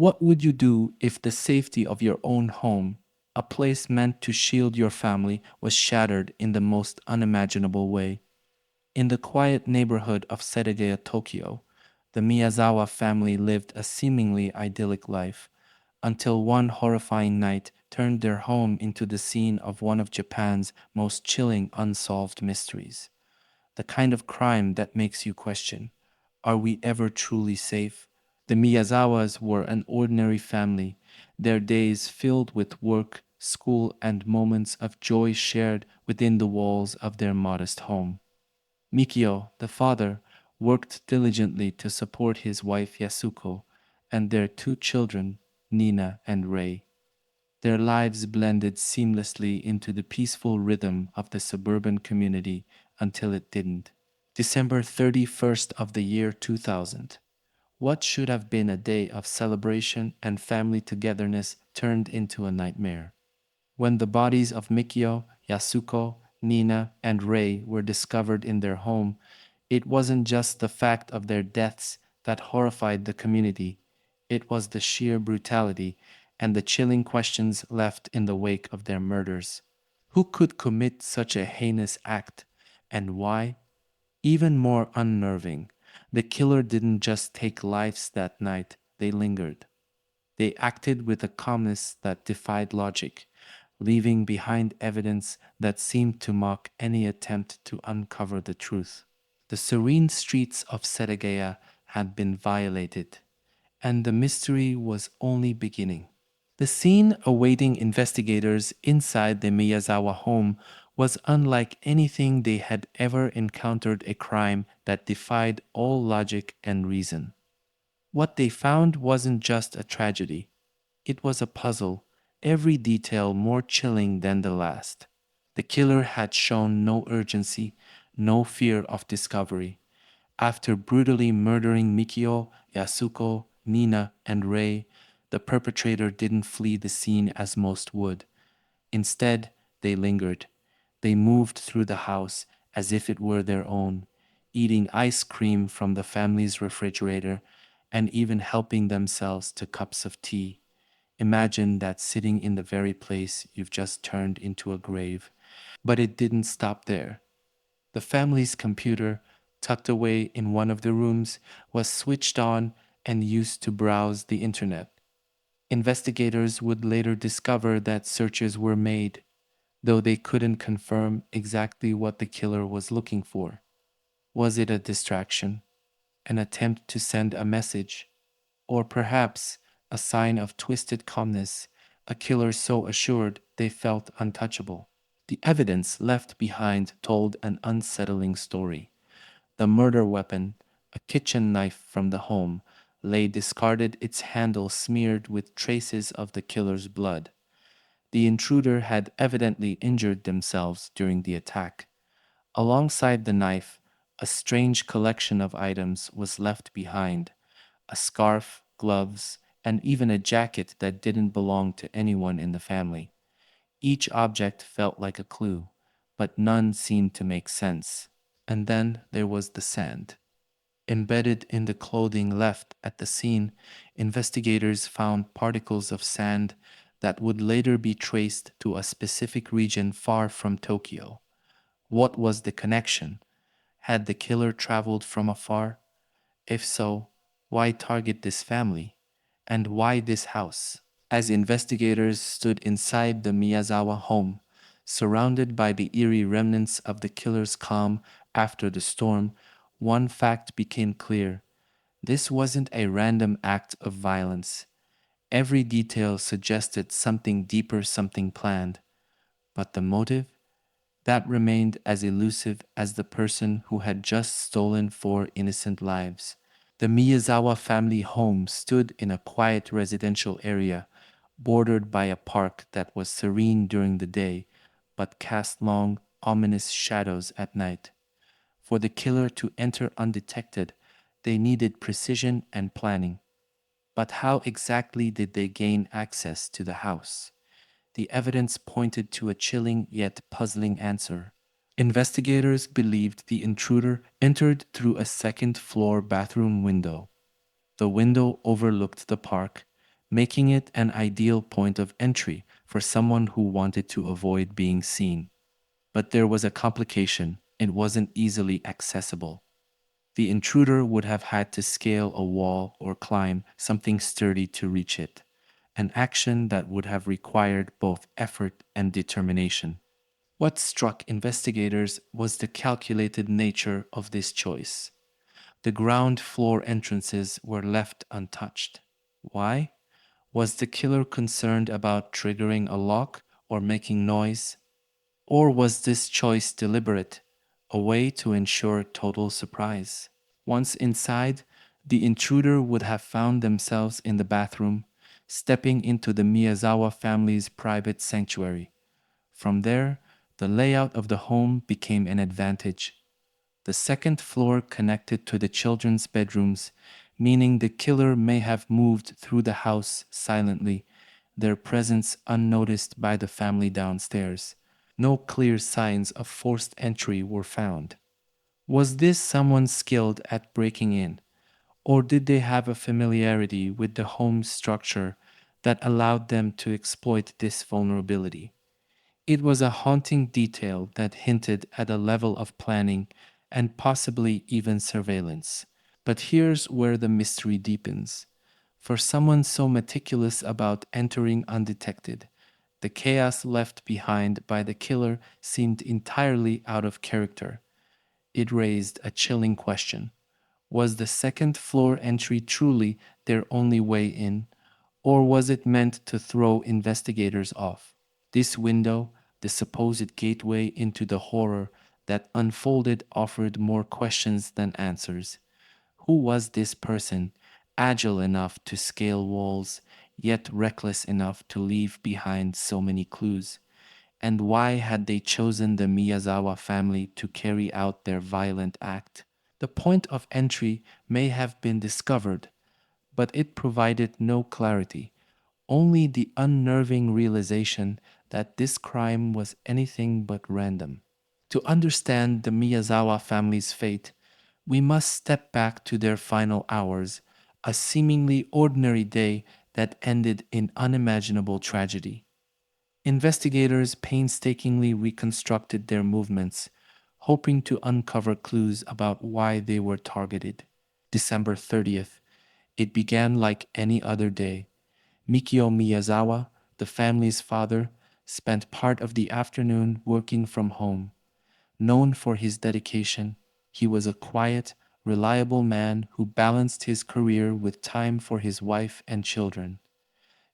What would you do if the safety of your own home, a place meant to shield your family, was shattered in the most unimaginable way? In the quiet neighborhood of Setagaya, Tokyo, the Miyazawa family lived a seemingly idyllic life until one horrifying night turned their home into the scene of one of Japan's most chilling unsolved mysteries. The kind of crime that makes you question, are we ever truly safe? The Miyazawas were an ordinary family, their days filled with work, school, and moments of joy shared within the walls of their modest home. Mikio, the father, worked diligently to support his wife Yasuko and their two children, Nina and Rei. Their lives blended seamlessly into the peaceful rhythm of the suburban community until it didn't. December 31st of the year 2000. What should have been a day of celebration and family togetherness turned into a nightmare. When the bodies of Mikio, Yasuko, Nina, and Rei were discovered in their home, it wasn't just the fact of their deaths that horrified the community, it was the sheer brutality and the chilling questions left in the wake of their murders. Who could commit such a heinous act, and why? Even more unnerving, the killer didn't just take lives that night, they lingered. They acted with a calmness that defied logic, leaving behind evidence that seemed to mock any attempt to uncover the truth. The serene streets of Setagaya had been violated, and the mystery was only beginning. The scene awaiting investigators inside the Miyazawa home was unlike anything they had ever encountered, a crime that defied all logic and reason. What they found wasn't just a tragedy, it was a puzzle, every detail more chilling than the last. The killer had shown no urgency, no fear of discovery. After brutally murdering Mikio, Yasuko, Nina, and Rei, the perpetrator didn't flee the scene as most would. Instead, they lingered. They moved through the house as if it were their own, eating ice cream from the family's refrigerator and even helping themselves to cups of tea. Imagine that, sitting in the very place you've just turned into a grave. But it didn't stop there. The family's computer, tucked away in one of the rooms, was switched on and used to browse the internet. Investigators would later discover that searches were made, though they couldn't confirm exactly what the killer was looking for. Was it a distraction, an attempt to send a message, or perhaps a sign of twisted calmness, a killer so assured they felt untouchable? The evidence left behind told an unsettling story. The murder weapon, a kitchen knife from the home, lay discarded, its handle smeared with traces of the killer's blood. The intruder had evidently injured themselves during the attack. Alongside the knife, a strange collection of items was left behind: a scarf, gloves, and even a jacket that didn't belong to anyone in the family. Each object felt like a clue, but none seemed to make sense. And then there was the sand. Embedded in the clothing left at the scene, investigators found particles of sand that would later be traced to a specific region far from Tokyo. What was the connection? Had the killer traveled from afar? If so, why target this family? And why this house? As investigators stood inside the Miyazawa home, surrounded by the eerie remnants of the killer's calm after the storm, one fact became clear. This wasn't a random act of violence. Every detail suggested something deeper, something planned. But the motive? That remained as elusive as the person who had just stolen four innocent lives. The Miyazawa family home stood in a quiet residential area, bordered by a park that was serene during the day, but cast long, ominous shadows at night. For the killer to enter undetected, they needed precision and planning. But how exactly did they gain access to the house? The evidence pointed to a chilling yet puzzling answer. Investigators believed the intruder entered through a second floor bathroom window. The window overlooked the park, making it an ideal point of entry for someone who wanted to avoid being seen. But there was a complication. It wasn't easily accessible. The intruder would have had to scale a wall or climb something sturdy to reach it, an action that would have required both effort and determination. What struck investigators was the calculated nature of this choice. The ground floor entrances were left untouched. Why? Was the killer concerned about triggering a lock or making noise? Or was this choice deliberate, a way to ensure total surprise? Once inside, the intruder would have found themselves in the bathroom, stepping into the Miyazawa family's private sanctuary. From there, the layout of the home became an advantage. The second floor connected to the children's bedrooms, meaning the killer may have moved through the house silently, their presence unnoticed by the family downstairs. No clear signs of forced entry were found. Was this someone skilled at breaking in, or did they have a familiarity with the home structure that allowed them to exploit this vulnerability? It was a haunting detail that hinted at a level of planning and possibly even surveillance. But here's where the mystery deepens. For someone so meticulous about entering undetected, the chaos left behind by the killer seemed entirely out of character. It raised a chilling question. Was the second floor entry truly their only way in, or was it meant to throw investigators off? This window, the supposed gateway into the horror that unfolded, offered more questions than answers. Who was this person, agile enough to scale walls, yet reckless enough to leave behind so many clues? And why had they chosen the Miyazawa family to carry out their violent act? The point of entry may have been discovered, but it provided no clarity, only the unnerving realization that this crime was anything but random. To understand the Miyazawa family's fate, we must step back to their final hours, a seemingly ordinary day that ended in unimaginable tragedy. Investigators painstakingly reconstructed their movements, hoping to uncover clues about why they were targeted. December 30th, it began like any other day. Mikio Miyazawa, the family's father, spent part of the afternoon working from home. Known for his dedication, he was a quiet, reliable man who balanced his career with time for his wife and children.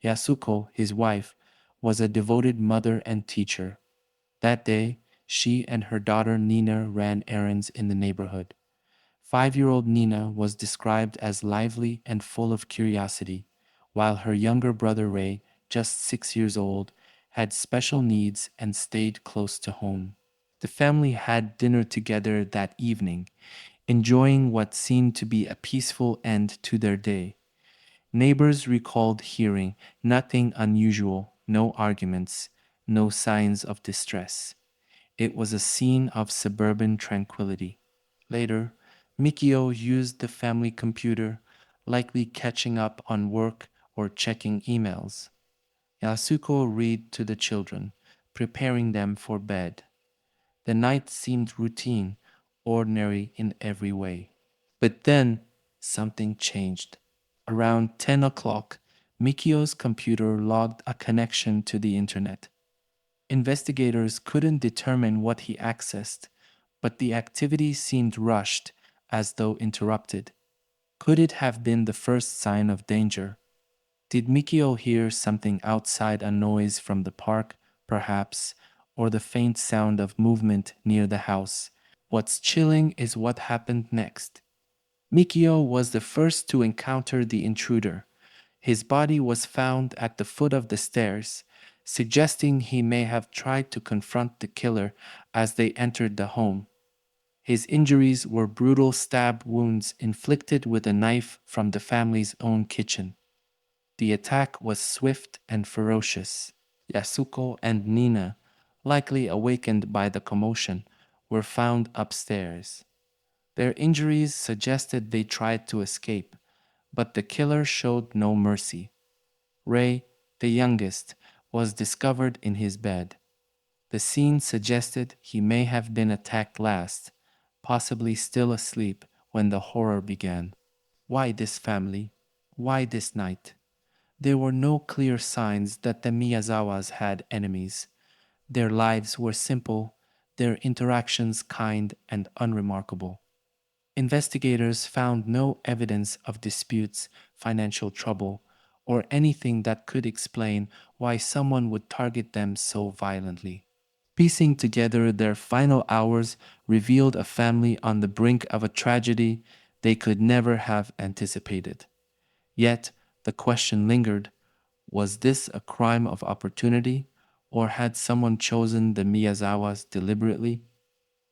Yasuko, his wife, was a devoted mother and teacher. That day, she and her daughter Nina ran errands in the neighborhood. 5-year-old Nina was described as lively and full of curiosity, while her younger brother Ray, just 6 years old, had special needs and stayed close to home. The family had dinner together that evening, enjoying what seemed to be a peaceful end to their day. Neighbors recalled hearing nothing unusual, no arguments, no signs of distress. It was a scene of suburban tranquility. Later, Mikio used the family computer, likely catching up on work or checking emails. Yasuko read to the children, preparing them for bed. The night seemed routine, ordinary in every way. But then something changed. Around 10 o'clock, Mikio's computer logged a connection to the internet. Investigators couldn't determine what he accessed, but the activity seemed rushed, as though interrupted. Could it have been the first sign of danger? Did Mikio hear something outside, a noise from the park, perhaps, or the faint sound of movement near the house? What's chilling is what happened next. Mikio was the first to encounter the intruder. His body was found at the foot of the stairs, suggesting he may have tried to confront the killer as they entered the home. His injuries were brutal stab wounds inflicted with a knife from the family's own kitchen. The attack was swift and ferocious. Yasuko and Nina, likely awakened by the commotion, were found upstairs. Their injuries suggested they tried to escape, but the killer showed no mercy. Ray, the youngest, was discovered in his bed. The scene suggested he may have been attacked last, possibly still asleep when the horror began. Why this family? Why this night? There were no clear signs that the Miyazawas had enemies. Their lives were simple, their interactions kind and unremarkable. Investigators found no evidence of disputes, financial trouble, or anything that could explain why someone would target them so violently. Piecing together their final hours revealed a family on the brink of a tragedy they could never have anticipated. Yet, the question lingered, was this a crime of opportunity, or had someone chosen the Miyazawas deliberately?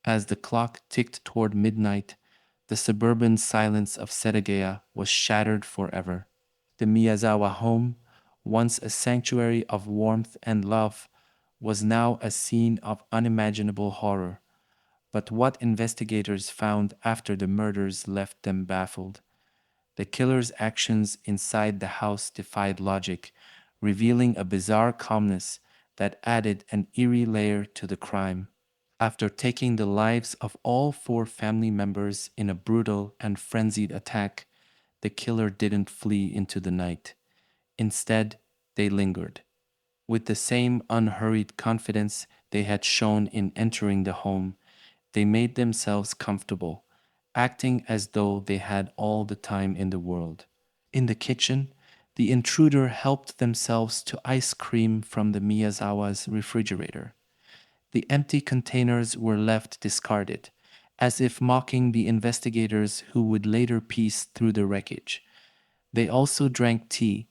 As the clock ticked toward midnight, the suburban silence of Setagaya was shattered forever. The Miyazawa home, once a sanctuary of warmth and love, was now a scene of unimaginable horror. But what investigators found after the murders left them baffled. The killer's actions inside the house defied logic, revealing a bizarre calmness that added an eerie layer to the crime. After taking the lives of all four family members in a brutal and frenzied attack, the killer didn't flee into the night. Instead, they lingered. With the same unhurried confidence they had shown in entering the home, they made themselves comfortable, acting as though they had all the time in the world. In the kitchen, the intruder helped themselves to ice cream from the Miyazawa's refrigerator. The empty containers were left discarded, as if mocking the investigators who would later piece through the wreckage. They also drank tea,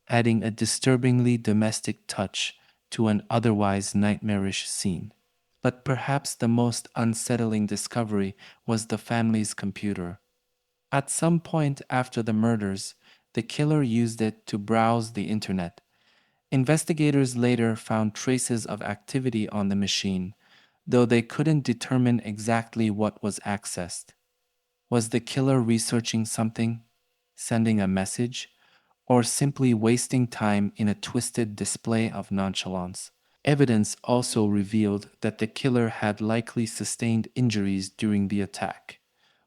adding a disturbingly domestic touch to an otherwise nightmarish scene. But perhaps the most unsettling discovery was the family's computer. At some point after the murders, the killer used it to browse the internet. Investigators later found traces of activity on the machine, though they couldn't determine exactly what was accessed. Was the killer researching something, sending a message, or simply wasting time in a twisted display of nonchalance? Evidence also revealed that the killer had likely sustained injuries during the attack.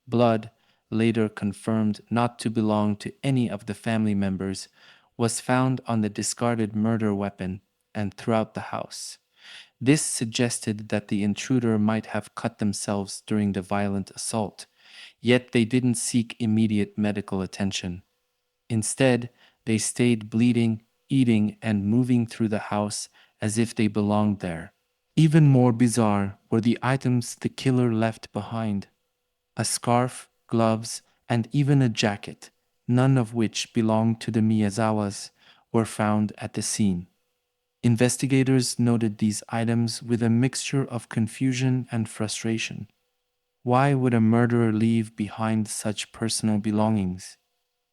Blood, later confirmed not to belong to any of the family members, was found on the discarded murder weapon and throughout the house. This suggested that the intruder might have cut themselves during the violent assault, yet they didn't seek immediate medical attention. Instead, they stayed bleeding, eating, and moving through the house as if they belonged there. Even more bizarre were the items the killer left behind: a scarf, gloves, and even a jacket, none of which belonged to the Miyazawas, were found at the scene. Investigators noted these items with a mixture of confusion and frustration. Why would a murderer leave behind such personal belongings?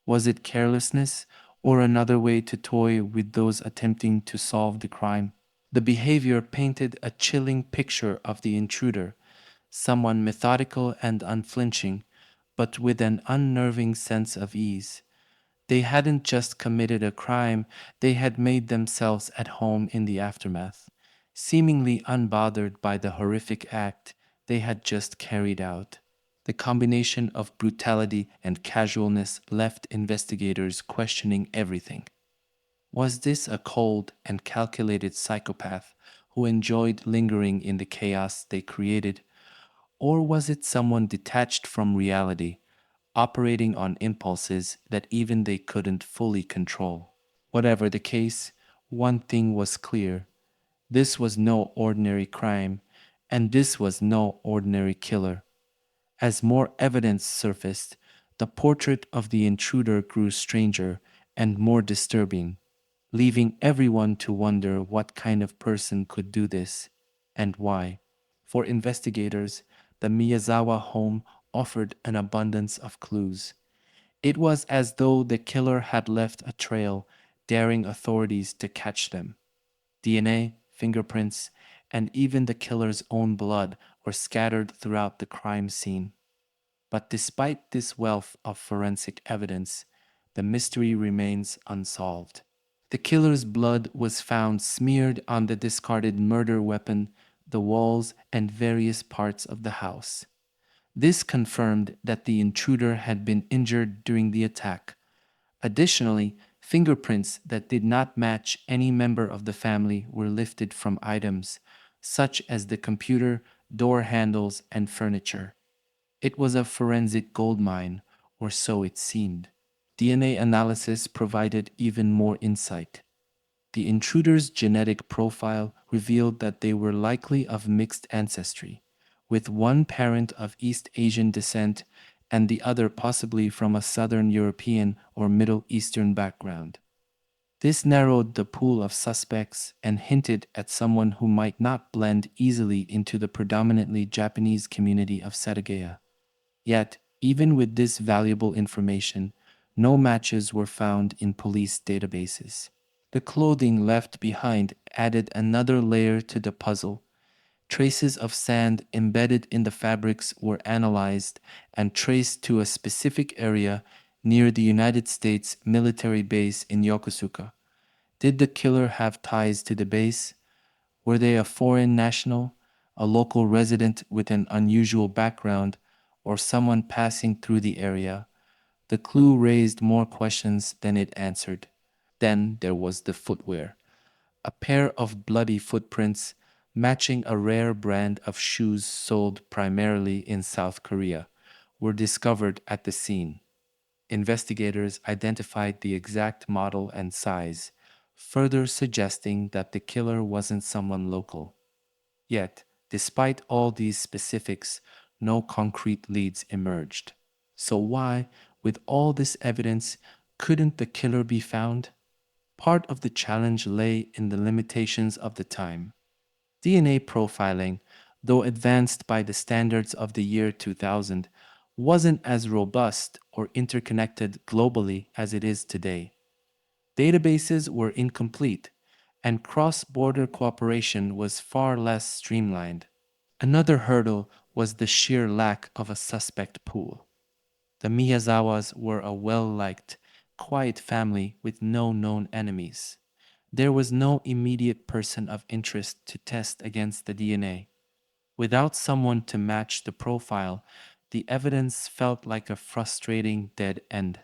Was it carelessness or another way to toy with those attempting to solve the crime? The behavior painted a chilling picture of the intruder, someone methodical and unflinching, but with an unnerving sense of ease. They hadn't just committed a crime, they had made themselves at home in the aftermath, seemingly unbothered by the horrific act they had just carried out. The combination of brutality and casualness left investigators questioning everything. Was this a cold and calculated psychopath who enjoyed lingering in the chaos they created, or was it someone detached from reality, operating on impulses that even they couldn't fully control? Whatever the case, one thing was clear: this was no ordinary crime, and this was no ordinary killer. As more evidence surfaced, the portrait of the intruder grew stranger and more disturbing, leaving everyone to wonder what kind of person could do this and why. For investigators, the Miyazawa home offered an abundance of clues. It was as though the killer had left a trail, daring authorities to catch them. DNA, fingerprints, and even the killer's own blood were scattered throughout the crime scene. But despite this wealth of forensic evidence, the mystery remains unsolved. The killer's blood was found smeared on the discarded murder weapon, the walls, and various parts of the house. This confirmed that the intruder had been injured during the attack. Additionally, fingerprints that did not match any member of the family were lifted from items, such as the computer, door handles, and furniture. It was a forensic goldmine, or so it seemed. DNA analysis provided even more insight. The intruder's genetic profile revealed that they were likely of mixed ancestry, with one parent of East Asian descent and the other possibly from a Southern European or Middle Eastern background. This narrowed the pool of suspects and hinted at someone who might not blend easily into the predominantly Japanese community of Setagaya. Yet, even with this valuable information, no matches were found in police databases. The clothing left behind added another layer to the puzzle. Traces of sand embedded in the fabrics were analyzed and traced to a specific area near the United States military base in Yokosuka. Did the killer have ties to the base? Were they a foreign national, a local resident with an unusual background, or someone passing through the area? The clue raised more questions than it answered. Then there was the footwear. A pair of bloody footprints matching a rare brand of shoes sold primarily in South Korea were discovered at the scene. Investigators identified the exact model and size, further suggesting that the killer wasn't someone local. Yet, despite all these specifics, no concrete leads emerged. So why, with all this evidence, couldn't the killer be found? Part of the challenge lay in the limitations of the time. DNA profiling, though advanced by the standards of the year 2000, wasn't as robust or interconnected globally as it is today. Databases were incomplete, and cross border cooperation was far less streamlined. Another hurdle was the sheer lack of a suspect pool. The Miyazawas were a well liked, quiet family with no known enemies. There was no immediate person of interest to test against the DNA. Without someone to match the profile, the evidence felt like a frustrating dead end.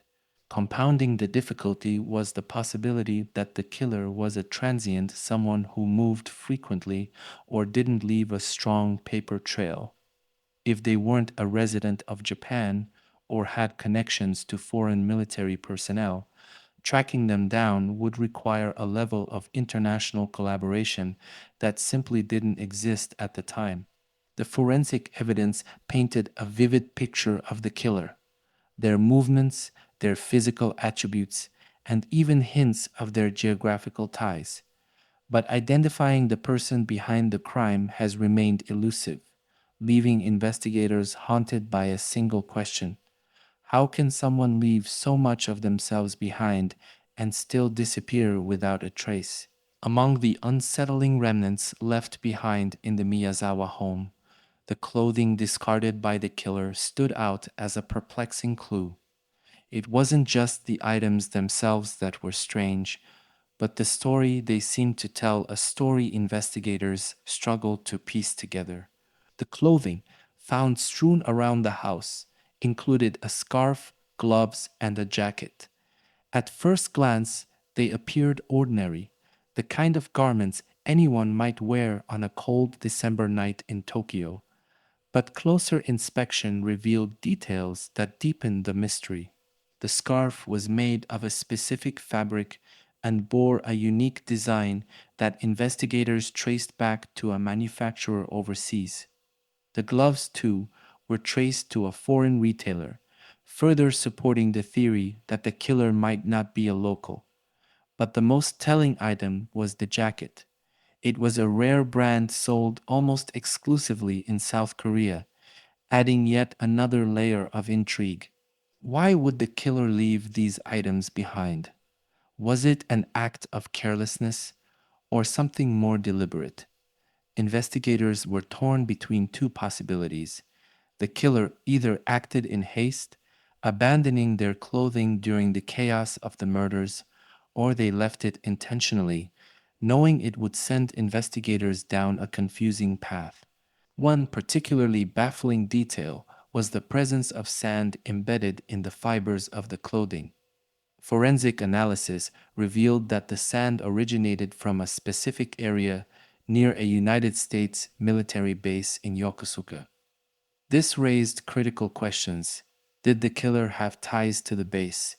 Compounding the difficulty was the possibility that the killer was a transient, someone who moved frequently or didn't leave a strong paper trail. If they weren't a resident of Japan or had connections to foreign military personnel, tracking them down would require a level of international collaboration that simply didn't exist at the time. The forensic evidence painted a vivid picture of the killer, their movements, their physical attributes, and even hints of their geographical ties. But identifying the person behind the crime has remained elusive, leaving investigators haunted by a single question: how can someone leave so much of themselves behind and still disappear without a trace? Among the unsettling remnants left behind in the Miyazawa home, the clothing discarded by the killer stood out as a perplexing clue. It wasn't just the items themselves that were strange, but the story they seemed to tell, a story investigators struggled to piece together. The clothing found strewn around the house included a scarf, gloves, and a jacket. At first glance, they appeared ordinary, the kind of garments anyone might wear on a cold December night in Tokyo. But closer inspection revealed details that deepened the mystery. The scarf was made of a specific fabric and bore a unique design that investigators traced back to a manufacturer overseas. The gloves, too, were traced to a foreign retailer, further supporting the theory that the killer might not be a local. But the most telling item was the jacket. It was a rare brand sold almost exclusively in South Korea, adding yet another layer of intrigue. Why would the killer leave these items behind? Was it an act of carelessness or something more deliberate? Investigators were torn between two possibilities. The killer either acted in haste, abandoning their clothing during the chaos of the murders, or they left it intentionally, knowing it would send investigators down a confusing path. One particularly baffling detail was the presence of sand embedded in the fibers of the clothing. Forensic analysis revealed that the sand originated from a specific area near a United States military base in Yokosuka. This raised critical questions. Did the killer have ties to the base?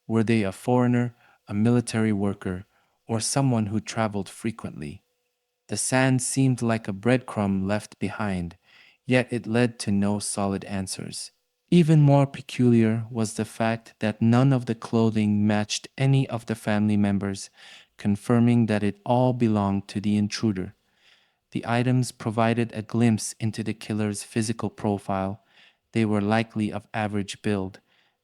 Were they a foreigner, a military worker, or someone who traveled frequently? The sand seemed like a breadcrumb left behind, yet it led to no solid answers. Even more peculiar was the fact that none of the clothing matched any of the family members, confirming that it all belonged to the intruder. The items provided a glimpse into the killer's physical profile. They were likely of average build,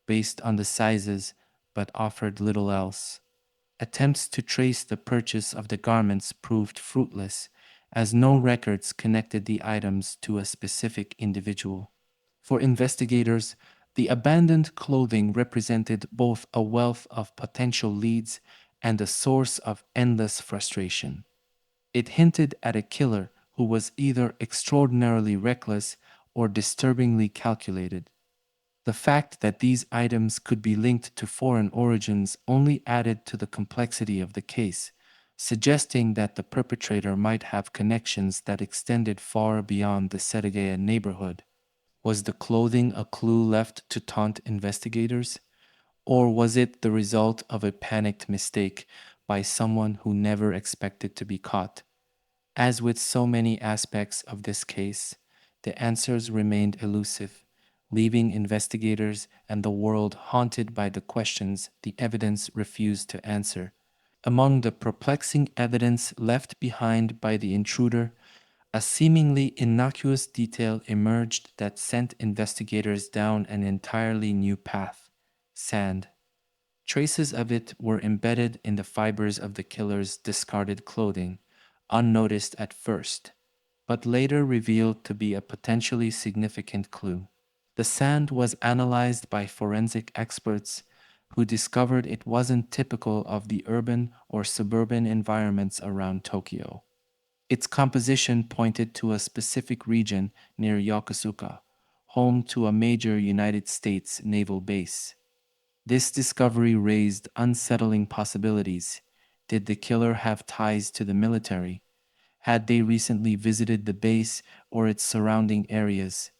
based on the sizes, but offered little else. Attempts to trace the purchase of the garments proved fruitless, as no records connected the items to a specific individual. For investigators, the abandoned clothing represented both a wealth of potential leads and a source of endless frustration. It hinted at a killer who was either extraordinarily reckless or disturbingly calculated. The fact that these items could be linked to foreign origins only added to the complexity of the case, suggesting that the perpetrator might have connections that extended far beyond the Setagaya neighborhood. Was the clothing a clue left to taunt investigators? Or was it the result of a panicked mistake by someone who never expected to be caught? As with so many aspects of this case, the answers remained elusive, leaving investigators and the world haunted by the questions the evidence refused to answer. Among the perplexing evidence left behind by the intruder, a seemingly innocuous detail emerged that sent investigators down an entirely new path: sand. Traces of it were embedded in the fibers of the killer's discarded clothing, unnoticed at first, but later revealed to be a potentially significant clue. The sand was analyzed by forensic experts who discovered it wasn't typical of the urban or suburban environments around Tokyo. Its composition pointed to a specific region near Yokosuka, home to a major United States naval base. This discovery raised unsettling possibilities. Did the killer have ties to the military? Had they recently visited the base or its surrounding areas?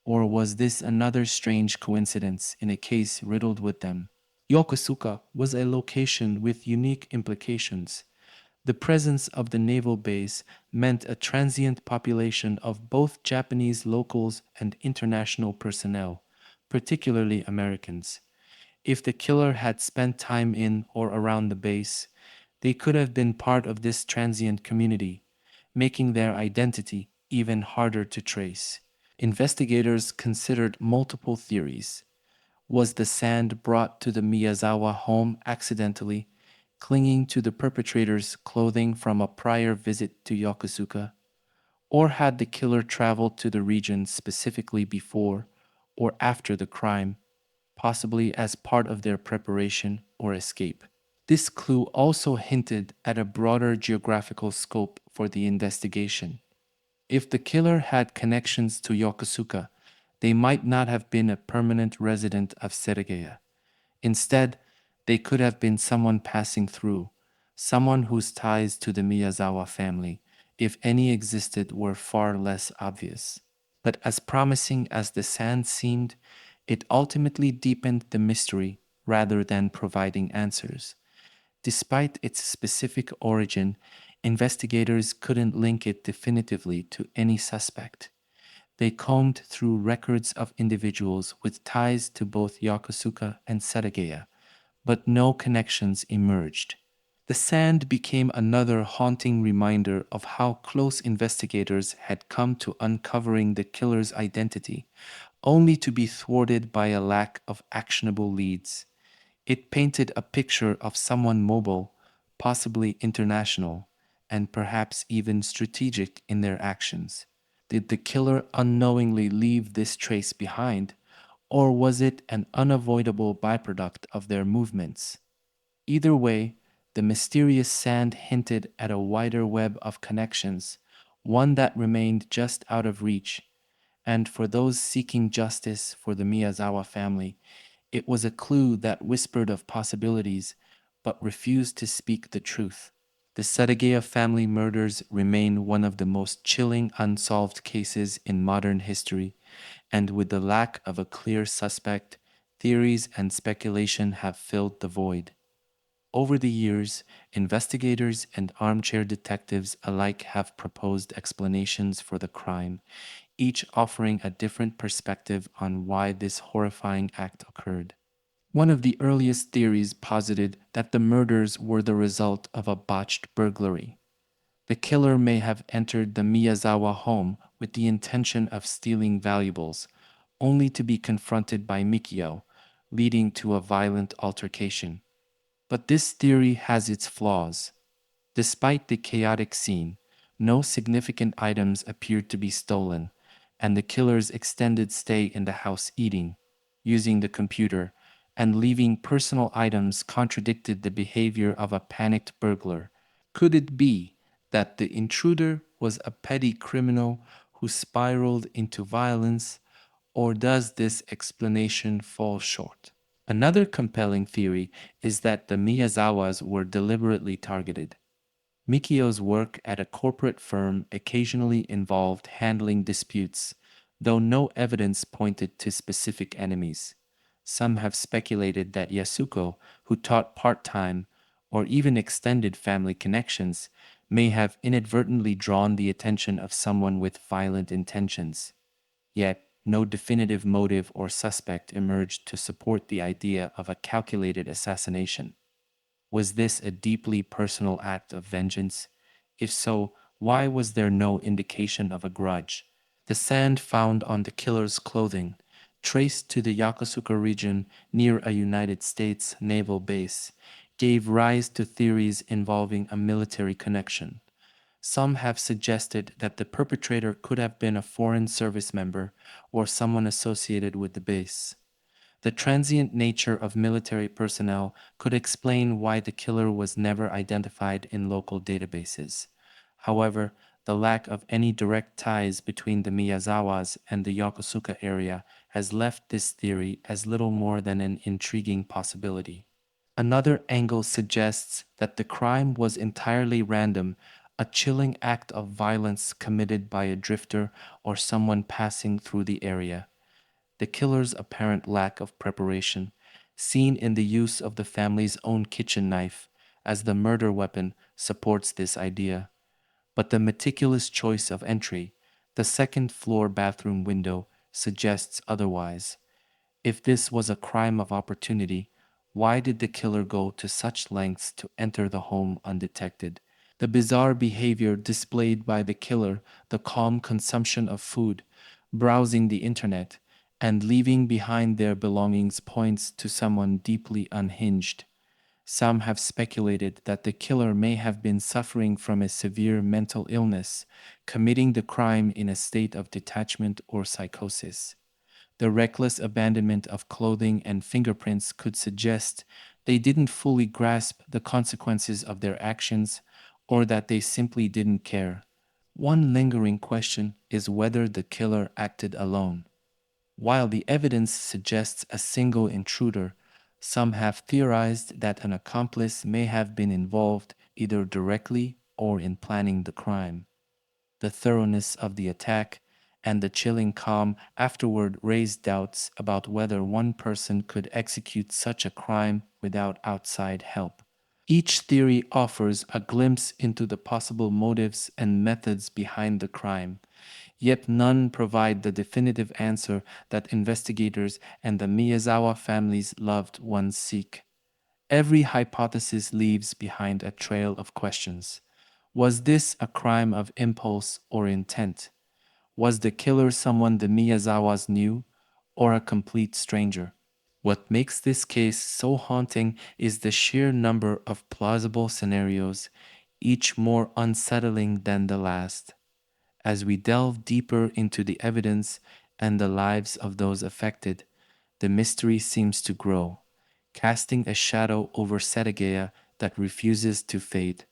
Or was this another strange coincidence in a case riddled with them? Yokosuka was a location with unique implications. The presence of the naval base meant a transient population of both Japanese locals and international personnel, particularly Americans. If the killer had spent time in or around the base, they could have been part of this transient community, making their identity even harder to trace. Investigators considered multiple theories. Was the sand brought to the Miyazawa home accidentally, clinging to the perpetrator's clothing from a prior visit to Yokosuka? Or had the killer traveled to the region specifically before or after the crime, possibly as part of their preparation or escape? This clue also hinted at a broader geographical scope for the investigation. If the killer had connections to Yokosuka, they might not have been a permanent resident of Setagaya. Instead, they could have been someone passing through, someone whose ties to the Miyazawa family, if any existed, were far less obvious. But as promising as the sand seemed, it ultimately deepened the mystery rather than providing answers. Despite its specific origin, investigators couldn't link it definitively to any suspect. They combed through records of individuals with ties to both Yokosuka and Setagaya, but no connections emerged. The sand became another haunting reminder of how close investigators had come to uncovering the killer's identity, only to be thwarted by a lack of actionable leads. It painted a picture of someone mobile, possibly international, and perhaps even strategic in their actions. Did the killer unknowingly leave this trace behind, or was it an unavoidable byproduct of their movements? Either way, The mysterious sand hinted at a wider web of connections, one that remained just out of reach. And for those seeking justice for the Miyazawa family, it was a clue that whispered of possibilities but refused to speak the truth. The Setagaya family murders remain one of the most chilling unsolved cases in modern history, and with the lack of a clear suspect, theories and speculation have filled the void. Over the years, investigators and armchair detectives alike have proposed explanations for the crime, each offering a different perspective on why this horrifying act occurred. One of the earliest theories posited that the murders were the result of a botched burglary. The killer may have entered the Miyazawa home with the intention of stealing valuables, only to be confronted by Mikio, leading to a violent altercation. But this theory has its flaws. Despite the chaotic scene, no significant items appeared to be stolen, and the killer's extended stay in the house eating, using the computer, and leaving personal items contradicted the behavior of a panicked burglar. Could it be that the intruder was a petty criminal who spiraled into violence, or does this explanation fall short? Another compelling theory is that the Miyazawas were deliberately targeted. Mikio's work at a corporate firm occasionally involved handling disputes, though no evidence pointed to specific enemies. Some have speculated that Yasuko, who taught part-time or even extended family connections, may have inadvertently drawn the attention of someone with violent intentions. Yet, no definitive motive or suspect emerged to support the idea of a calculated assassination. Was this a deeply personal act of vengeance? If so, why was there no indication of a grudge? The sand found on the killer's clothing, traced to the Yokosuka region near a United States naval base, gave rise to theories involving a military connection. Some have suggested that the perpetrator could have been a foreign service member or someone associated with the base. The transient nature of military personnel could explain why the killer was never identified in local databases. However, the lack of any direct ties between the Miyazawas and the Yokosuka area has left this theory as little more than an intriguing possibility. Another angle suggests that the crime was entirely random, a chilling act of violence committed by a drifter or someone passing through the area. The killer's apparent lack of preparation, seen in the use of the family's own kitchen knife as the murder weapon, supports this idea. But the meticulous choice of entry, the second floor bathroom window, suggests otherwise. If this was a crime of opportunity, why did the killer go to such lengths to enter the home undetected? The bizarre behavior displayed by the killer, the calm consumption of food, browsing the internet, and leaving behind their belongings points to someone deeply unhinged. Some have speculated that the killer may have been suffering from a severe mental illness, committing the crime in a state of detachment or psychosis. The reckless abandonment of clothing and fingerprints could suggest they didn't fully grasp the consequences of their actions or that they simply didn't care. One lingering question is whether the killer acted alone. While the evidence suggests a single intruder, some have theorized that an accomplice may have been involved either directly or in planning the crime. The thoroughness of the attack and the chilling calm afterward raised doubts about whether one person could execute such a crime without outside help. Each theory offers a glimpse into the possible motives and methods behind the crime, yet none provide the definitive answer that investigators and the Miyazawa family's loved ones seek. Every hypothesis leaves behind a trail of questions. Was this a crime of impulse or intent? Was the killer someone the Miyazawas knew, or a complete stranger? What makes this case so haunting is the sheer number of plausible scenarios, each more unsettling than the last. As we delve deeper into the evidence and the lives of those affected, the mystery seems to grow, casting a shadow over Setagaya that refuses to fade.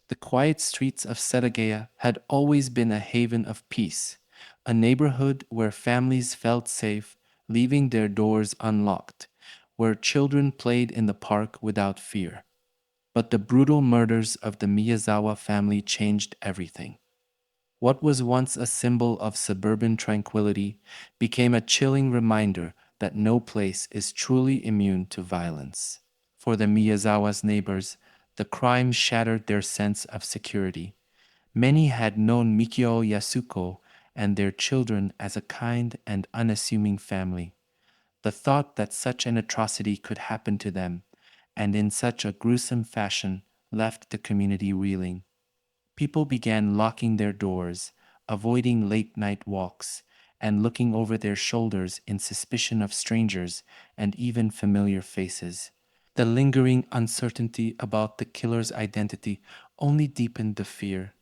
The quiet streets of Setagaya had always been a haven of peace, a neighborhood where families felt safe, leaving their doors unlocked, where children played in the park without fear. But the brutal murders of the Miyazawa family changed everything. What was once a symbol of suburban tranquility became a chilling reminder that no place is truly immune to violence. For the Miyazawa's neighbors, the crime shattered their sense of security. Many had known Mikio Yasuko and their children as a kind and unassuming family. The thought that such an atrocity could happen to them, and in such a gruesome fashion, left the community reeling. People began locking their doors, avoiding late night walks, and looking over their shoulders in suspicion of strangers and even familiar faces. The lingering uncertainty about the killer's identity only deepened the fear.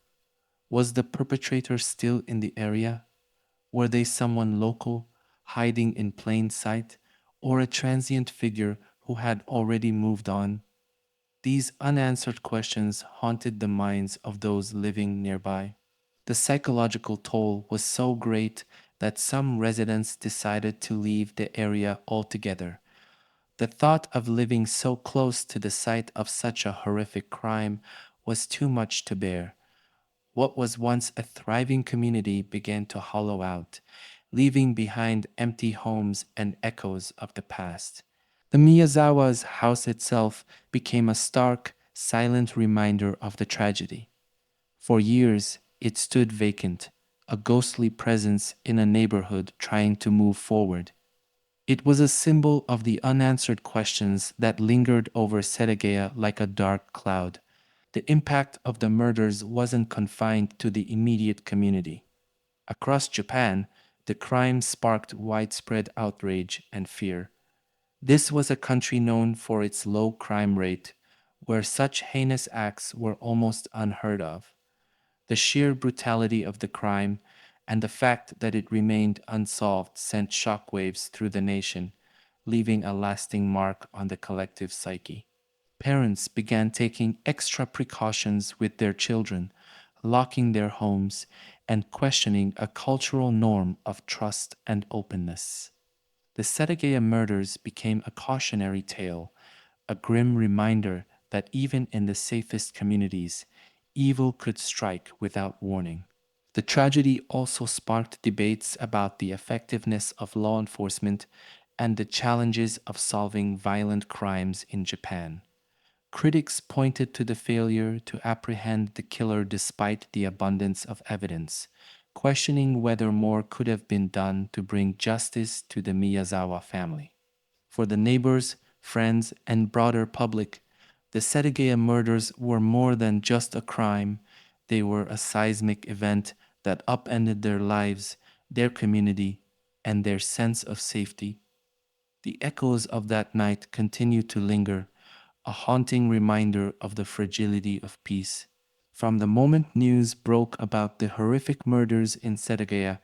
Was the perpetrator still in the area? Were they someone local, hiding in plain sight, or a transient figure who had already moved on? These unanswered questions haunted the minds of those living nearby. The psychological toll was so great that some residents decided to leave the area altogether. The thought of living so close to the site of such a horrific crime was too much to bear. What was once a thriving community began to hollow out, leaving behind empty homes and echoes of the past. The Miyazawa's house itself became a stark, silent reminder of the tragedy. For years, it stood vacant, a ghostly presence in a neighborhood trying to move forward. It was a symbol of the unanswered questions that lingered over Setagaya like a dark cloud. The impact of the murders wasn't confined to the immediate community. Across Japan, the crime sparked widespread outrage and fear. This was a country known for its low crime rate, where such heinous acts were almost unheard of. The sheer brutality of the crime and the fact that it remained unsolved sent shockwaves through the nation, leaving a lasting mark on the collective psyche. Parents began taking extra precautions with their children, locking their homes, and questioning a cultural norm of trust and openness. The Setagaya murders became a cautionary tale, a grim reminder that even in the safest communities, evil could strike without warning. The tragedy also sparked debates about the effectiveness of law enforcement and the challenges of solving violent crimes in Japan. Critics pointed to the failure to apprehend the killer despite the abundance of evidence, questioning whether more could have been done to bring justice to the Miyazawa family. For the neighbors, friends, and broader public, the Setagaya murders were more than just a crime. They were a seismic event that upended their lives, their community, and their sense of safety. The echoes of that night continue to linger, a haunting reminder of the fragility of peace. From the moment news broke about the horrific murders in Setagaya,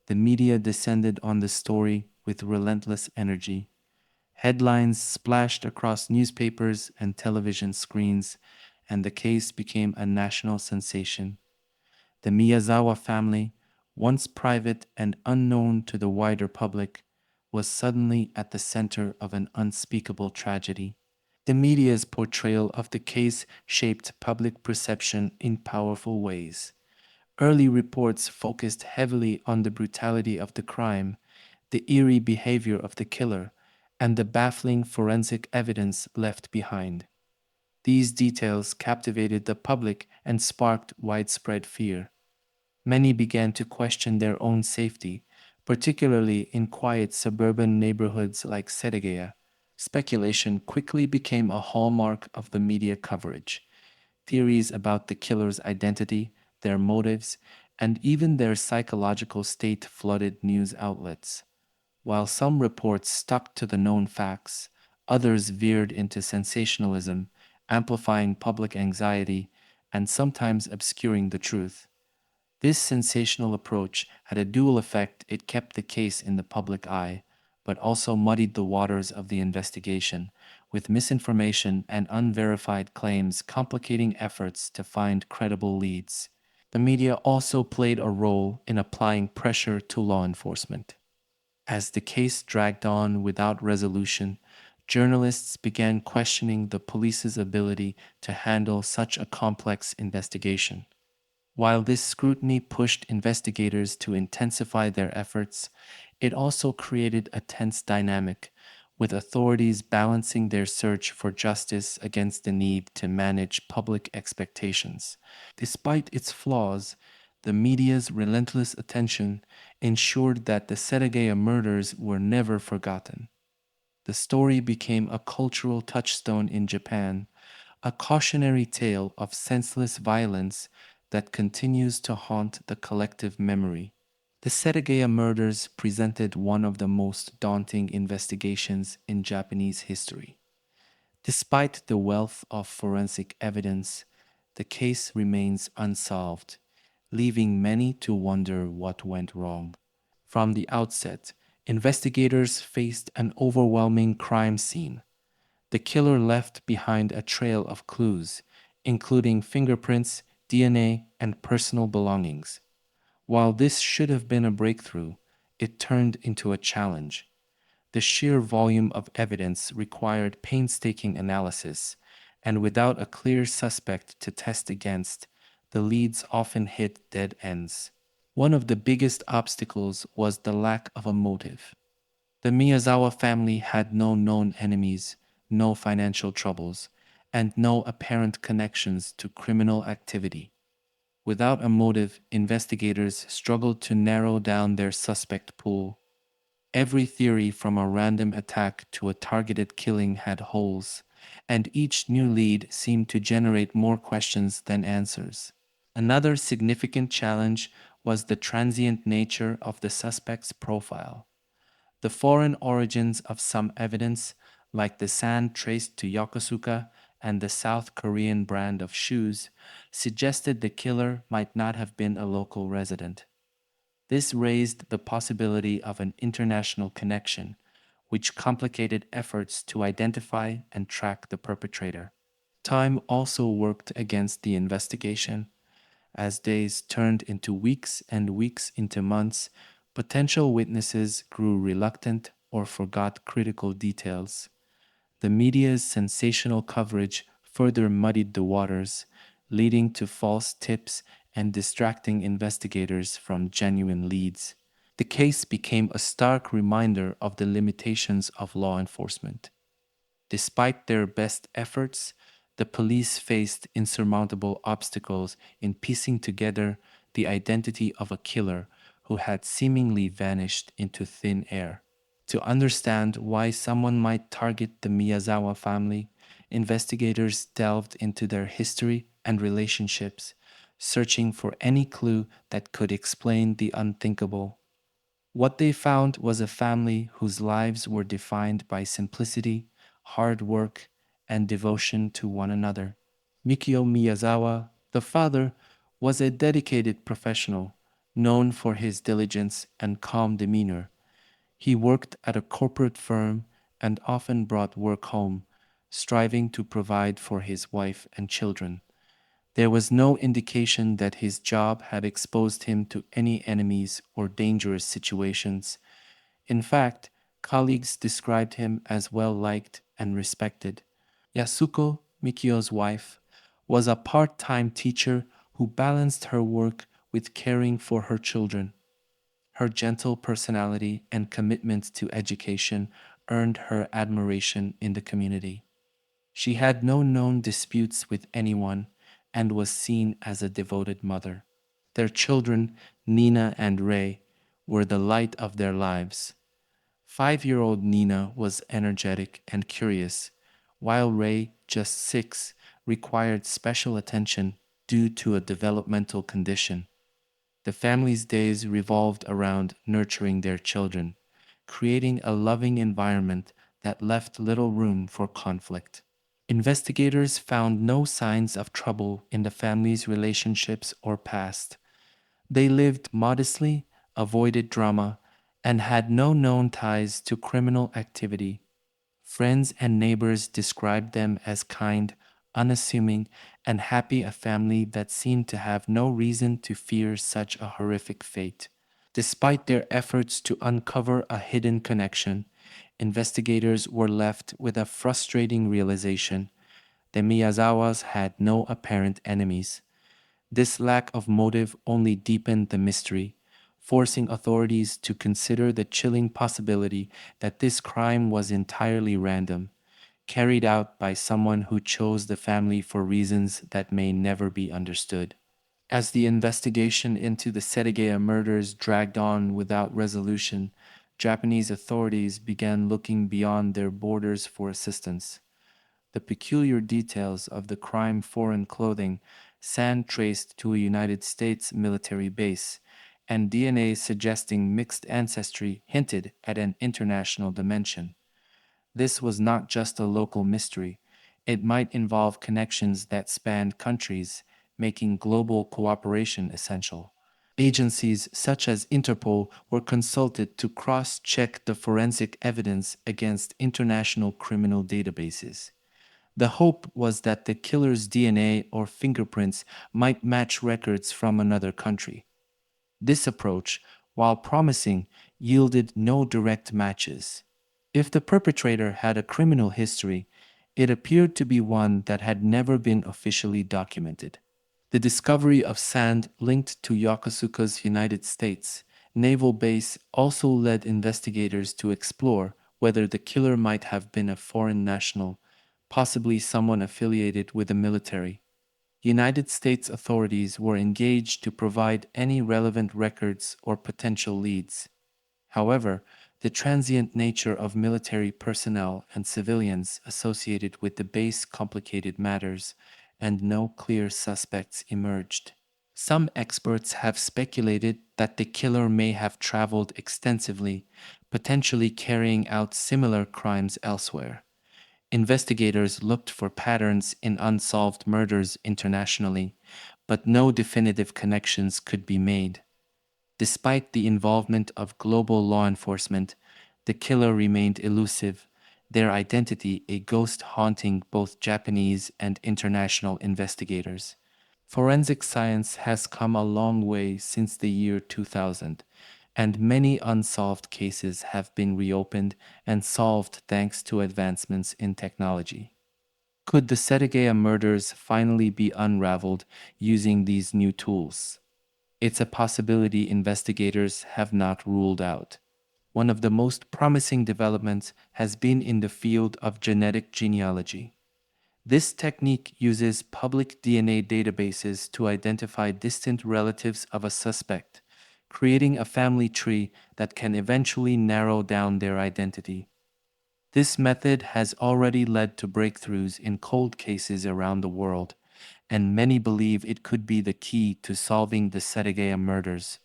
the media descended on the story with relentless energy. Headlines splashed across newspapers and television screens, and the case became a national sensation. The Miyazawa family, once private and unknown to the wider public, was suddenly at the center of an unspeakable tragedy. The media's portrayal of the case shaped public perception in powerful ways. Early reports focused heavily on the brutality of the crime, the eerie behavior of the killer, and the baffling forensic evidence left behind. These details captivated the public and sparked widespread fear. Many began to question their own safety, particularly in quiet suburban neighborhoods like Setagaya. Speculation quickly became a hallmark of the media coverage. Theories about the killer's identity, their motives, and even their psychological state flooded news outlets. While some reports stuck to the known facts, others veered into sensationalism, amplifying public anxiety and sometimes obscuring the truth. This sensational approach had a dual effect. It kept the case in the public eye, but also muddied the waters of the investigation, with misinformation and unverified claims complicating efforts to find credible leads. The media also played a role in applying pressure to law enforcement. As the case dragged on without resolution, journalists began questioning the police's ability to handle such a complex investigation. While this scrutiny pushed investigators to intensify their efforts, it also created a tense dynamic, with authorities balancing their search for justice against the need to manage public expectations. Despite its flaws, the media's relentless attention ensured that the Setagaya murders were never forgotten. The story became a cultural touchstone in Japan, a cautionary tale of senseless violence that continues to haunt the collective memory. The Setagaya murders presented one of the most daunting investigations in Japanese history. Despite the wealth of forensic evidence, the case remains unsolved, leaving many to wonder what went wrong. From the outset, investigators faced an overwhelming crime scene. The killer left behind a trail of clues, including fingerprints, DNA, and personal belongings. While this should have been a breakthrough, it turned into a challenge. The sheer volume of evidence required painstaking analysis, and without a clear suspect to test against, the leads often hit dead ends. One of the biggest obstacles was the lack of a motive. The Miyazawa family had no known enemies, no financial troubles, and no apparent connections to criminal activity. Without a motive, investigators struggled to narrow down their suspect pool. Every theory from a random attack to a targeted killing had holes, and each new lead seemed to generate more questions than answers. Another significant challenge was the transient nature of the suspect's profile. The foreign origins of some evidence, like the sand traced to Yokosuka and the South Korean brand of shoes, suggested the killer might not have been a local resident. This raised the possibility of an international connection, which complicated efforts to identify and track the perpetrator. Time also worked against the investigation. As days turned into weeks and weeks into months, potential witnesses grew reluctant or forgot critical details. The media's sensational coverage further muddied the waters, leading to false tips and distracting investigators from genuine leads. The case became a stark reminder of the limitations of law enforcement. Despite their best efforts, the police faced insurmountable obstacles in piecing together the identity of a killer who had seemingly vanished into thin air. To understand why someone might target the Miyazawa family, investigators delved into their history and relationships, searching for any clue that could explain the unthinkable. What they found was a family whose lives were defined by simplicity, hard work, and devotion to one another. Mikio Miyazawa, the father, was a dedicated professional, known for his diligence and calm demeanor. He worked at a corporate firm and often brought work home, striving to provide for his wife and children. There was no indication that his job had exposed him to any enemies or dangerous situations. In fact, colleagues described him as well liked and respected. Yasuko, Mikio's wife, was a part time teacher who balanced her work with caring for her children. Her gentle personality and commitment to education earned her admiration in the community. She had no known disputes with anyone and was seen as a devoted mother. Their children, Nina and Ray, were the light of their lives. 5-year-old Nina was energetic and curious, while Ray, just 6, required special attention due to a developmental condition. The family's days revolved around nurturing their children, creating a loving environment that left little room for conflict. Investigators found no signs of trouble in the family's relationships or past. They lived modestly, avoided drama, and had no known ties to criminal activity. Friends and neighbors described them as kind, unassuming, and happy, a family that seemed to have no reason to fear such a horrific fate. Despite their efforts to uncover a hidden connection, investigators were left with a frustrating realization: the Miyazawas had no apparent enemies. This lack of motive only deepened the mystery, forcing authorities to consider the chilling possibility that this crime was entirely random, carried out by someone who chose the family for reasons that may never be understood. As the investigation into the Setagaya murders dragged on without resolution, Japanese authorities began looking beyond their borders for assistance. The peculiar details of the crime, foreign clothing, sand traced to a United States military base, and DNA suggesting mixed ancestry hinted at an international dimension. This was not just a local mystery. It might involve connections that spanned countries, making global cooperation essential. Agencies such as Interpol were consulted to cross-check the forensic evidence against international criminal databases. The hope was that the killer's DNA or fingerprints might match records from another country. This approach, while promising, yielded no direct matches. If the perpetrator had a criminal history, it appeared to be one that had never been officially documented. The discovery of sand linked to Yokosuka's United States naval base also led investigators to explore whether the killer might have been a foreign national, possibly someone affiliated with the military. United States authorities were engaged to provide any relevant records or potential leads. However, the transient nature of military personnel and civilians associated with the base complicated matters, and no clear suspects emerged. Some experts have speculated that the killer may have traveled extensively, potentially carrying out similar crimes elsewhere. Investigators looked for patterns in unsolved murders internationally, but no definitive connections could be made. Despite the involvement of global law enforcement, the killer remained elusive, their identity a ghost haunting both Japanese and international investigators. Forensic science has come a long way since the year 2000, and many unsolved cases have been reopened and solved thanks to advancements in technology. Could the Setagaya murders finally be unraveled using these new tools? It's a possibility investigators have not ruled out. One of the most promising developments has been in the field of genetic genealogy. This technique uses public DNA databases to identify distant relatives of a suspect, creating a family tree that can eventually narrow down their identity. This method has already led to breakthroughs in cold cases around the world, and many believe it could be the key to solving the Setagaya murders.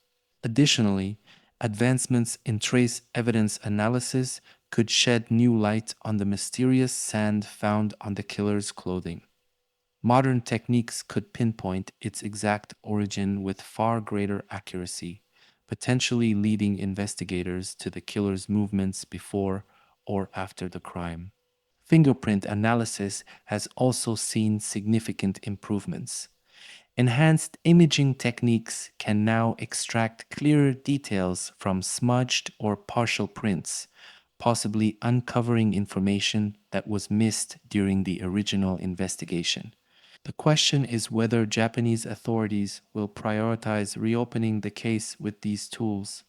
Additionally, advancements in trace evidence analysis could shed new light on the mysterious sand found on the killer's clothing. Modern techniques could pinpoint its exact origin with far greater accuracy, potentially leading investigators to the killer's movements before or after the crime. Fingerprint analysis has also seen significant improvements. Enhanced imaging techniques can now extract clearer details from smudged or partial prints, possibly uncovering information that was missed during the original investigation. The question is whether Japanese authorities will prioritize reopening the case with these tools.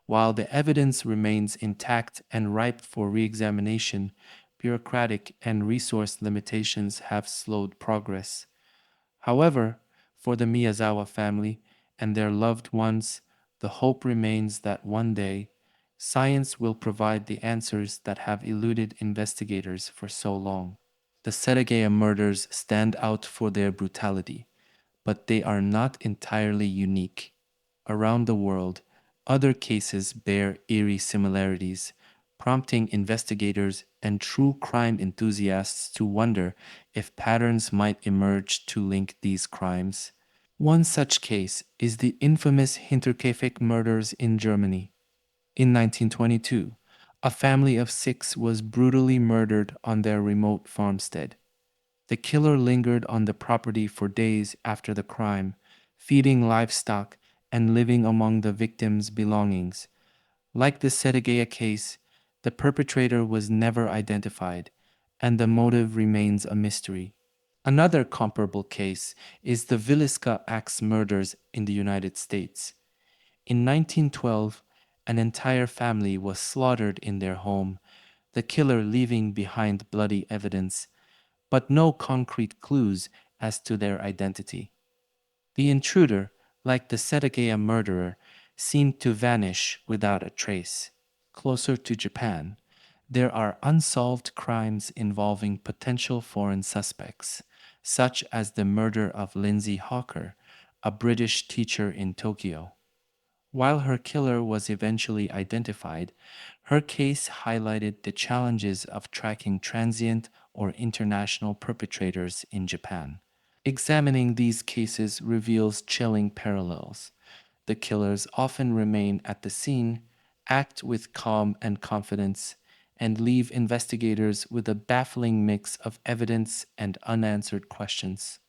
While the evidence remains intact and ripe for re-examination, bureaucratic and resource limitations have slowed progress. However, for the Miyazawa family and their loved ones, the hope remains that one day, science will provide the answers that have eluded investigators for so long. The Setagaya murders stand out for their brutality, but they are not entirely unique. Around the world, other cases bear eerie similarities, prompting investigators and true crime enthusiasts to wonder if patterns might emerge to link these crimes. One such case is the infamous Hinterkaifeck murders in Germany. In 1922, a family of six was brutally murdered on their remote farmstead. The killer lingered on the property for days after the crime, feeding livestock and living among the victims' belongings. Like the Setagaya case, the perpetrator was never identified, and the motive remains a mystery. Another comparable case is the Villisca axe murders in the United States. In 1912, an entire family was slaughtered in their home, the killer leaving behind bloody evidence, but no concrete clues as to their identity. The intruder, like the Setagaya murderer, seemed to vanish without a trace. Closer to Japan, there are unsolved crimes involving potential foreign suspects, such as the murder of Lindsay Hawker, a British teacher in Tokyo. While her killer was eventually identified, her case highlighted the challenges of tracking transient or international perpetrators in Japan. Examining these cases reveals chilling parallels. The killers often remain at the scene, act with calm and confidence, and leave investigators with a baffling mix of evidence and unanswered questions.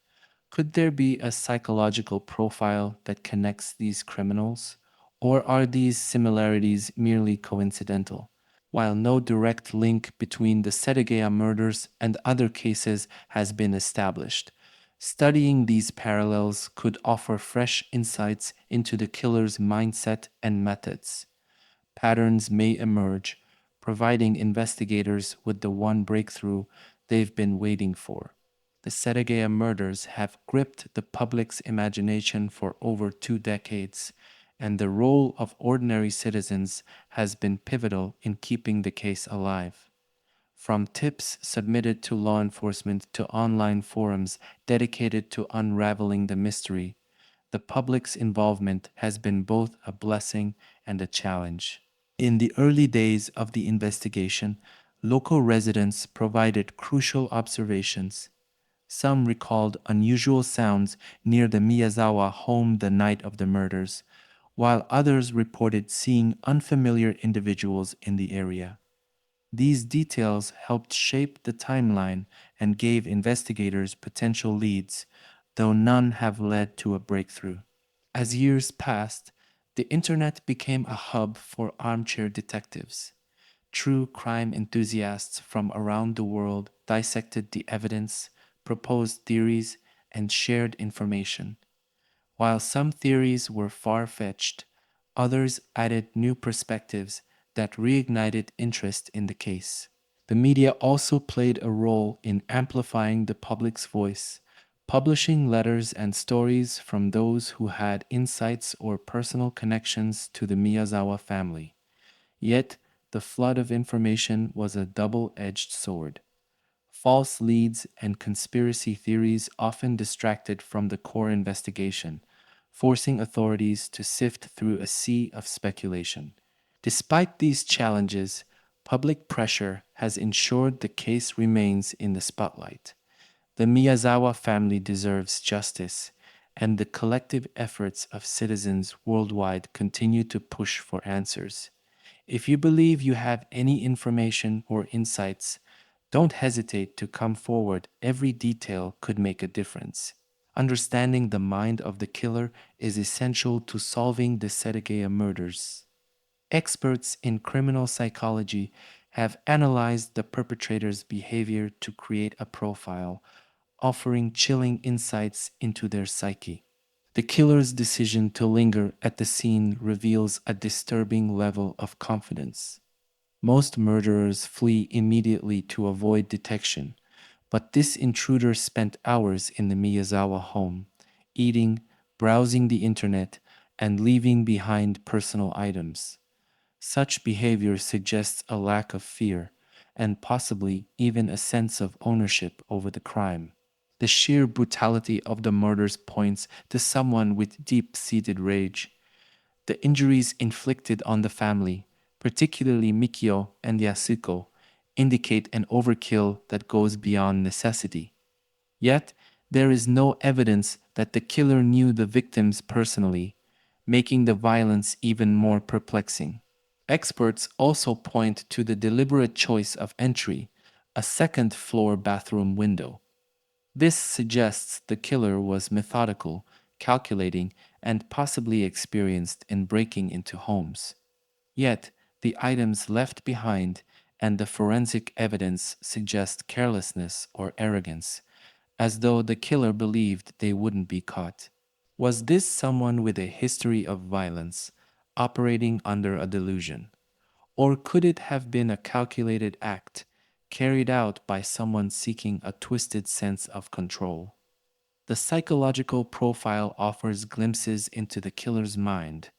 Could there be a psychological profile that connects these criminals? Or are these similarities merely coincidental? While no direct link between the Setagaya murders and other cases has been established, studying these parallels could offer fresh insights into the killer's mindset and methods. Patterns may emerge, providing investigators with the one breakthrough they've been waiting for. The Setagaya murders have gripped the public's imagination for over 2 decades, and the role of ordinary citizens has been pivotal in keeping the case alive. From tips submitted to law enforcement to online forums dedicated to unraveling the mystery, the public's involvement has been both a blessing and a challenge. In the early days of the investigation, local residents provided crucial observations. Some recalled unusual sounds near the Miyazawa home the night of the murders, while others reported seeing unfamiliar individuals in the area. These details helped shape the timeline and gave investigators potential leads, though none have led to a breakthrough. As years passed, the internet became a hub for armchair detectives. True crime enthusiasts from around the world dissected the evidence, proposed theories, and shared information. While some theories were far fetched, others added new perspectives that reignited interest in the case. The media also played a role in amplifying the public's voice, publishing letters and stories from those who had insights or personal connections to the Miyazawa family. Yet, the flood of information was a double edged sword. False leads and conspiracy theories often distracted from the core investigation, forcing authorities to sift through a sea of speculation. Despite these challenges, public pressure has ensured the case remains in the spotlight. The Miyazawa family deserves justice, and the collective efforts of citizens worldwide continue to push for answers. If you believe you have any information or insights, don't hesitate to come forward. Every detail could make a difference. Understanding the mind of the killer is essential to solving the Setagaya murders. Experts in criminal psychology have analyzed the perpetrator's behavior to create a profile, offering chilling insights into their psyche. The killer's decision to linger at the scene reveals a disturbing level of confidence. Most murderers flee immediately to avoid detection, but this intruder spent hours in the Miyazawa home, eating, browsing the internet, and leaving behind personal items. Such behavior suggests a lack of fear and possibly even a sense of ownership over the crime. The sheer brutality of the murders points to someone with deep seated rage. The injuries inflicted on the family, particularly Mikio and Yasuko, indicate an overkill that goes beyond necessity. Yet, there is no evidence that the killer knew the victims personally, making the violence even more perplexing. Experts also point to the deliberate choice of entry, a second floor bathroom window. This suggests the killer was methodical, calculating, and possibly experienced in breaking into homes. Yet, the items left behind and the forensic evidence suggest carelessness or arrogance, as though the killer believed they wouldn't be caught. Was this someone with a history of violence, operating under a delusion? Or could it have been a calculated act carried out by someone seeking a twisted sense of control? The psychological profile offers glimpses into the killer's mind,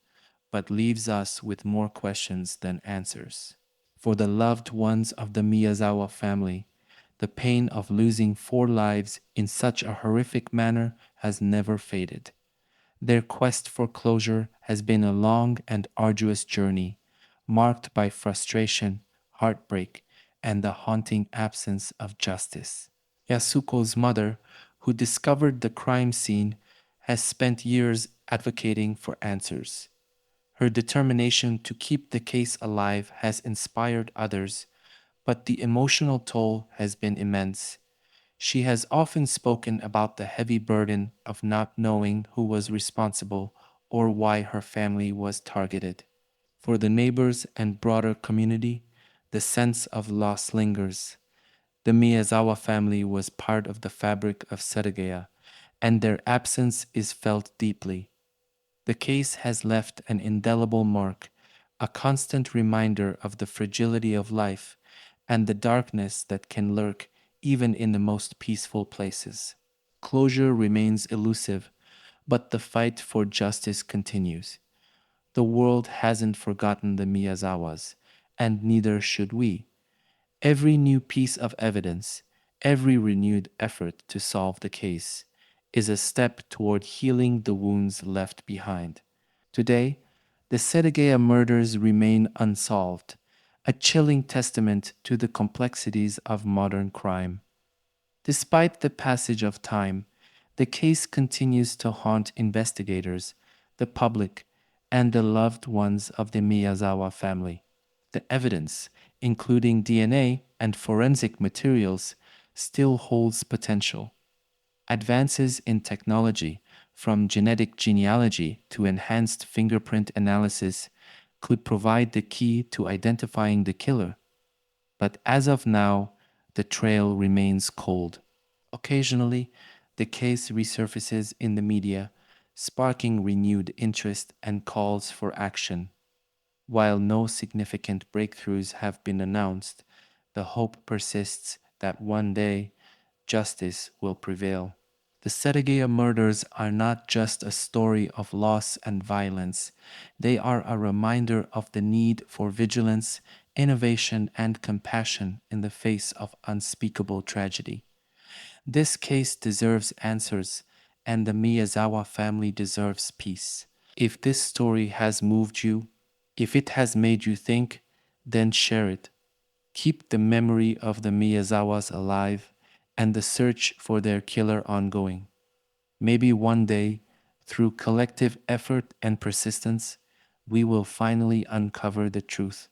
but leaves us with more questions than answers. For the loved ones of the Miyazawa family, the pain of losing four lives in such a horrific manner has never faded. Their quest for closure has been a long and arduous journey, marked by frustration, heartbreak, and the haunting absence of justice. Yasuko's mother, who discovered the crime scene, has spent years advocating for answers. Her determination to keep the case alive has inspired others, but the emotional toll has been immense. She has often spoken about the heavy burden of not knowing who was responsible or why her family was targeted. For the neighbors and broader community, the sense of loss lingers. The Miyazawa family was part of the fabric of Setagaya, and their absence is felt deeply. The case has left an indelible mark, a constant reminder of the fragility of life and the darkness that can lurk even in the most peaceful places. Closure remains elusive, but the fight for justice continues. The world hasn't forgotten the Miyazawas, and neither should we. Every new piece of evidence, every renewed effort to solve the case, is a step toward healing the wounds left behind. Today, the Setagaya murders remain unsolved, a chilling testament to the complexities of modern crime. Despite the passage of time, the case continues to haunt investigators, the public, and the loved ones of the Miyazawa family. The evidence, including DNA and forensic materials, still holds potential. Advances in technology, from genetic genealogy to enhanced fingerprint analysis, could provide the key to identifying the killer. But as of now, the trail remains cold. Occasionally, the case resurfaces in the media, sparking renewed interest and calls for action. While no significant breakthroughs have been announced, the hope persists that one day justice will prevail. The Setagaya murders are not just a story of loss and violence, they are a reminder of the need for vigilance, innovation, and compassion in the face of unspeakable tragedy. This case deserves answers, and the Miyazawa family deserves peace. If this story has moved you, if it has made you think, then share it. Keep the memory of the Miyazawas alive and the search for their killer ongoing. Maybe one day, through collective effort and persistence, we will finally uncover the truth.